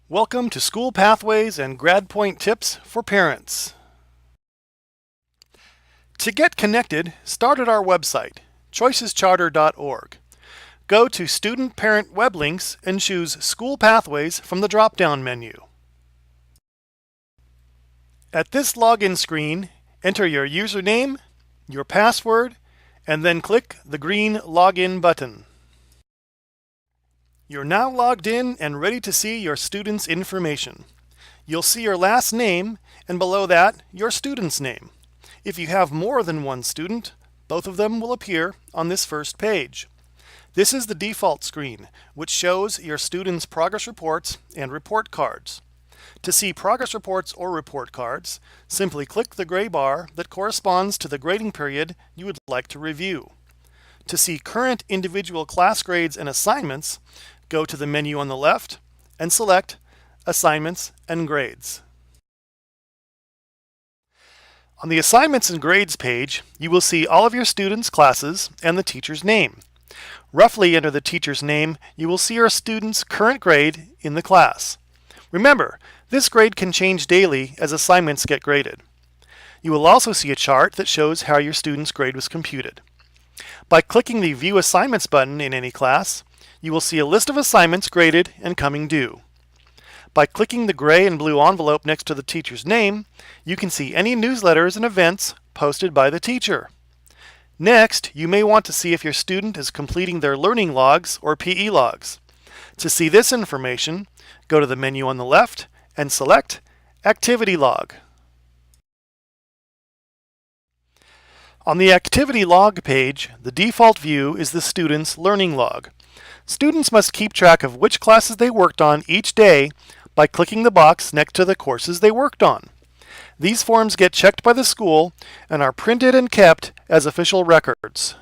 Welcome to School Pathways and GradPoint Tips for Parents. To get connected, start at our website, choicescharter.org. Go to Student Parent Web Links and choose School Pathways from the drop-down menu. At this login screen, enter your username, your password, and then click the green Login button. You're now logged in and ready to see your student's information. You'll see your last name, and below that, your student's name. If you have more than one student, both of them will appear on this first page. This is the default screen, which shows your students' progress reports and report cards. To see progress reports or report cards, simply click the gray bar that corresponds to the grading period you would like to review. To see current individual class grades and assignments, go to the menu on the left and select Assignments and Grades. On the Assignments and Grades page, you will see all of your students' classes and the teacher's name. Roughly under the teacher's name, you will see your student's current grade in the class. Remember, this grade can change daily as assignments get graded. You will also see a chart that shows how your student's grade was computed. By clicking the View Assignments button in any class, you will see a list of assignments graded and coming due. By clicking the gray and blue envelope next to the teacher's name, you can see any newsletters and events posted by the teacher. Next, you may want to see if your student is completing their learning logs or PE logs. To see this information, go to the menu on the left and select Activity Log. On the Activity Log page, the default view is the student's learning log. Students must keep track of which classes they worked on each day by clicking the box next to the courses they worked on. These forms get checked by the school and are printed and kept as official records.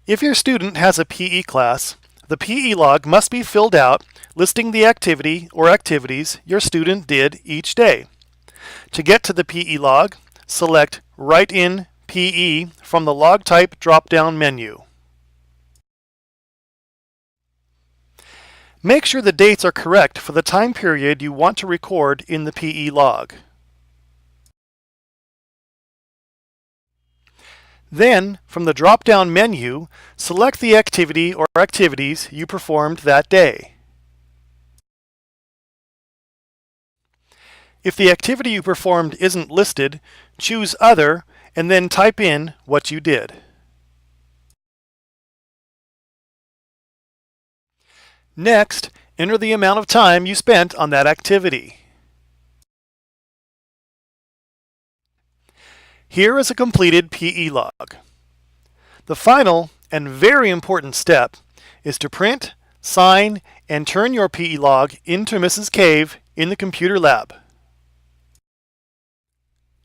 If your student has a PE class, the PE log must be filled out listing the activity or activities your student did each day. To get to the PE log, select Write in PE from the Log Type drop-down menu. Make sure the dates are correct for the time period you want to record in the PE log. Then, from the drop-down menu, select the activity or activities you performed that day. If the activity you performed isn't listed, choose Other and then type in what you did. Next, enter the amount of time you spent on that activity. Here is a completed PE log. The final and very important step is to print, sign, and turn your PE log into Mrs. Cave in the computer lab.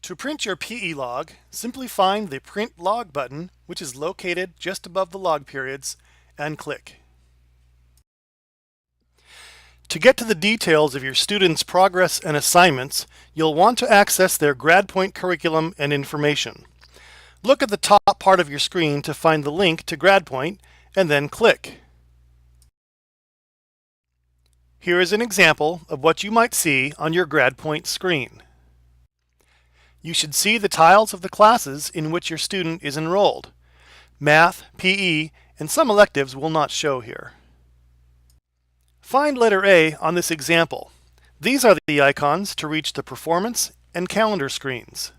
To print your PE log, simply find the Print Log button, which is located just above the log periods, and click. To get to the details of your students' progress and assignments, you'll want to access their GradPoint curriculum and information. Look at the top part of your screen to find the link to GradPoint and then click. Here is an example of what you might see on your GradPoint screen. You should see the tiles of the classes in which your student is enrolled. Math, PE, and some electives will not show here. Find letter A on this example. These are the icons to reach the performance and calendar screens.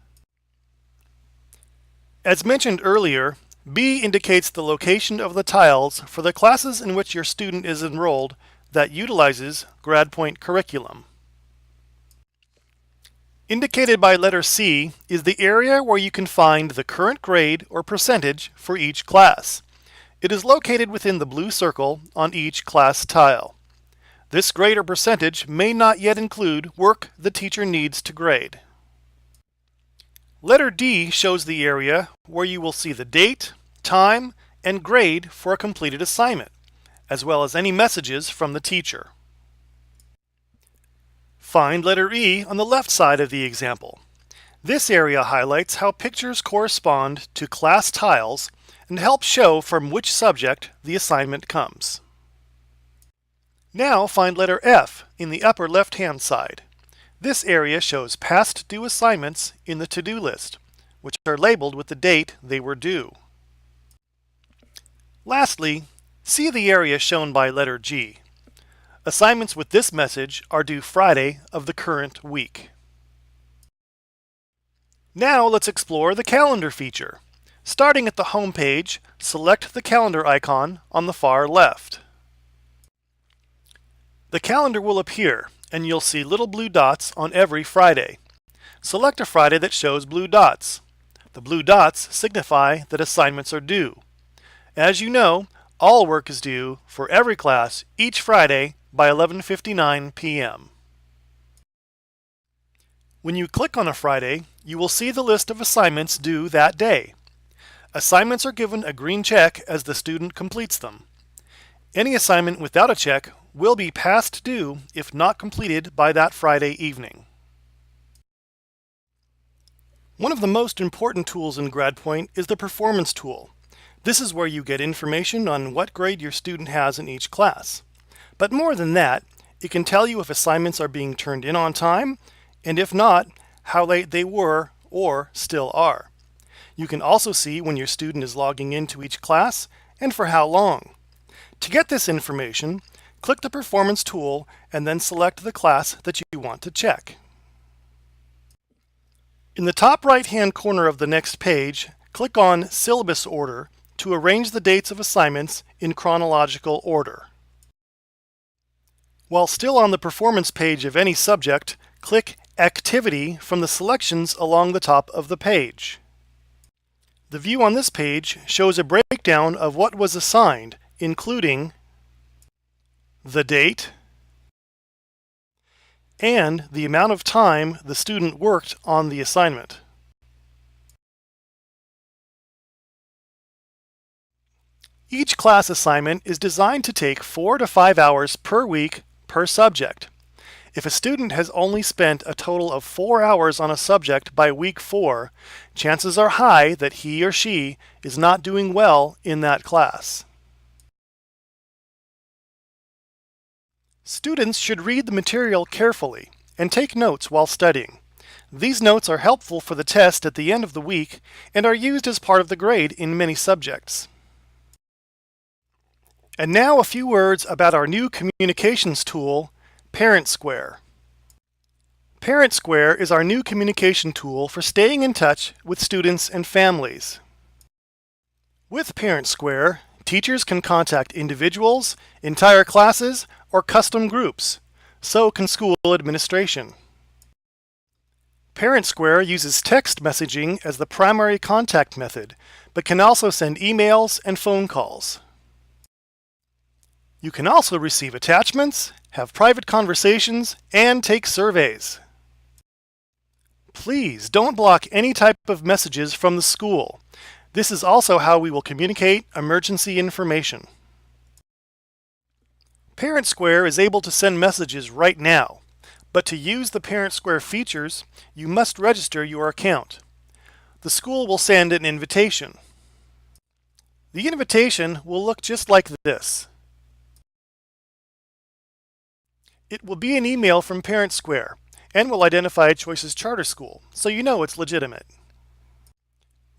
As mentioned earlier, B indicates the location of the tiles for the classes in which your student is enrolled that utilizes GradPoint curriculum. Indicated by letter C is the area where you can find the current grade or percentage for each class. It is located within the blue circle on each class tile. This grade or percentage may not yet include work the teacher needs to grade. Letter D shows the area where you will see the date, time, and grade for a completed assignment, as well as any messages from the teacher. Find letter E on the left side of the example. This area highlights how pictures correspond to class tiles and helps show from which subject the assignment comes. Now find letter F in the upper left-hand side. This area shows past due assignments in the to-do list, which are labeled with the date they were due. Lastly, see the area shown by letter G. Assignments with this message are due Friday of the current week. Now let's explore the calendar feature. Starting at the home page, select the calendar icon on the far left. The calendar will appear, and you'll see little blue dots on every Friday. Select a Friday that shows blue dots. The blue dots signify that assignments are due. As you know, all work is due for every class each Friday by 11:59 p.m. When you click on a Friday, you will see the list of assignments due that day. Assignments are given a green check as the student completes them. Any assignment without a check will be past due if not completed by that Friday evening. One of the most important tools in GradPoint is the Performance tool. This is where you get information on what grade your student has in each class. But more than that, it can tell you if assignments are being turned in on time, and if not, how late they were or still are. You can also see when your student is logging into each class and for how long. To get this information, click the Performance tool and then select the class that you want to check. In the top right-hand corner of the next page, click on Syllabus Order to arrange the dates of assignments in chronological order. While still on the Performance page of any subject, click Activity from the selections along the top of the page. The view on this page shows a breakdown of what was assigned, including the date and the amount of time the student worked on the assignment. Each class assignment is designed to take 4 to 5 hours per week per subject. If a student has only spent a total of 4 hours on a subject by week 4, chances are high that he or she is not doing well in that class. Students should read the material carefully and take notes while studying. These notes are helpful for the test at the end of the week and are used as part of the grade in many subjects. And now a few words about our new communications tool, Parent Square. Parent Square is our new communication tool for staying in touch with students and families. With Parent Square, teachers can contact individuals, entire classes, or custom groups. So can school administration. Parent Square uses text messaging as the primary contact method, but can also send emails and phone calls. You can also receive attachments, have private conversations, and take surveys. Please don't block any type of messages from the school. This is also how we will communicate emergency information. Parent Square is able to send messages right now, but to use the Parent Square features, you must register your account. The school will send an invitation. The invitation will look just like this. It will be an email from Parent Square and will identify Choices Charter School, so you know it's legitimate.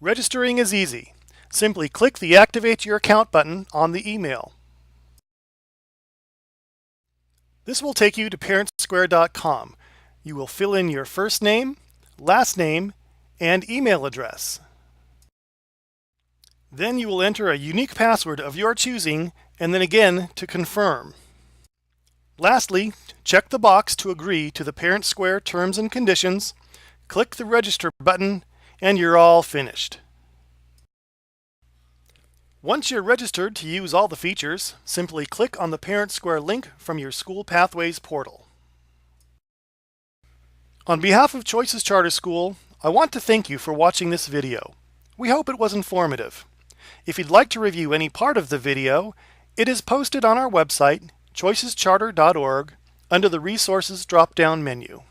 Registering is easy. Simply click the Activate Your Account button on the email. This will take you to parentsquare.com. You will fill in your first name, last name, and email address. Then you will enter a unique password of your choosing and then again to confirm. Lastly, check the box to agree to the Parent Square terms and conditions, click the Register button, and you're all finished. Once you're registered to use all the features, simply click on the Parent Square link from your School Pathways portal. On behalf of Choices Charter School, I want to thank you for watching this video. We hope it was informative. If you'd like to review any part of the video, it is posted on our website, choicescharter.org, under the Resources drop-down menu.